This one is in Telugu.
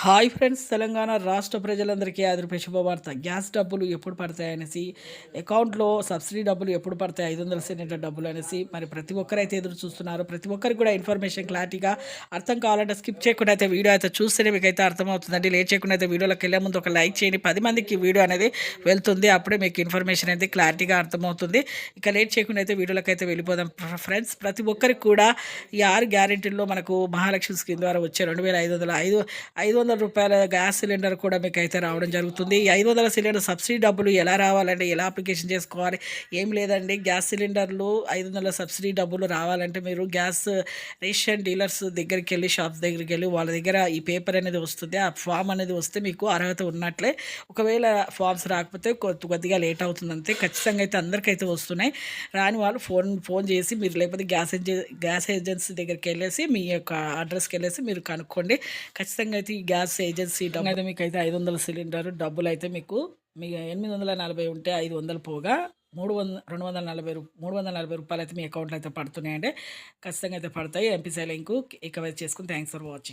హాయ్ ఫ్రెండ్స్, తెలంగాణ రాష్ట్ర ప్రజలందరికీ ఆదరపు శుభవార్త. గ్యాస్ డబ్బులు ఎప్పుడు పడతాయనేసి, అకౌంట్లో సబ్సిడీ డబ్బులు ఎప్పుడు పడతాయి, 500 సిలిండర్ డబ్బులు అనేసి మరి ప్రతి ఒక్కరైతే ఎదురు చూస్తున్నారు. ప్రతి ఒక్కరికి కూడా ఇన్ఫర్మేషన్ క్లారిటీగా అర్థం కావాలంటే స్కిప్ చేయకుండా అయితే వీడియో అయితే చూస్తేనే మీకైతే అర్థమవుతుందండి. లేట్ చేయకుండా అయితే వీడియోలోకి వెళ్ళే ముందు ఒక లైక్ చేయండి. 10 మందికి వీడియో అనేది వెళ్తుంది. అప్పుడే మీకు ఇన్ఫర్మేషన్ అయితే క్లారిటీగా అర్థమవుతుంది. ఇక లేట్ చేయకుండా అయితే వీడియోలోకి అయితే వెళ్ళిపోదాం ఫ్రెండ్స్. ప్రతి ఒక్కరికి కూడా ఈ 6 గ్యారెంటీల్లో మనకు మహాలక్ష్మి స్కీమ్ ద్వారా వచ్చే 2,500 రూపాయల గ్యాస్ సిలిండర్ కూడా మీకు అయితే రావడం జరుగుతుంది. ఈ 500 సిలిండర్ సబ్సిడీ డబ్బులు ఎలా రావాలంటే, ఎలా అప్లికేషన్ చేసుకోవాలి, ఏం లేదండి. గ్యాస్ సిలిండర్లు 500 సబ్సిడీ డబ్బులు రావాలంటే మీరు గ్యాస్ రేషన్ డీలర్స్ దగ్గరికి వెళ్ళి, షాప్స్ దగ్గరికి వెళ్ళి వాళ్ళ దగ్గర ఈ పేపర్ అనేది వస్తుంది. ఆ ఫామ్ అనేది వస్తే మీకు అర్హత ఉన్నట్లే. ఒకవేళ ఫామ్స్ రాకపోతే కొద్దిగా లేట్ అవుతుంది అంతే. ఖచ్చితంగా అయితే అందరికైతే వస్తున్నాయి. రాని వాళ్ళు ఫోన్ చేసి మీరు, లేకపోతే గ్యాస్ ఏజెన్సీ దగ్గరికి వెళ్ళేసి మీ యొక్క అడ్రస్కి వెళ్ళేసి మీరు కనుక్కోండి. ఖచ్చితంగా అయితే ఈ గ్యాస్ ఏజెన్సీ డబ్బు అయితే మీకు అయితే 500 సిలిండర్ డబ్బులు అయితే మీకు 840 ఉంటే 500 పోగా 340 రూపాయలు అయితే మీ అకౌంట్లో అయితే పడుతున్నాయండి. ఖచ్చితంగా అయితే పడతాయి. ఎంపీసీ లింకు ఇక చేసుకుని థ్యాంక్స్ ఫర్ వాచింగ్.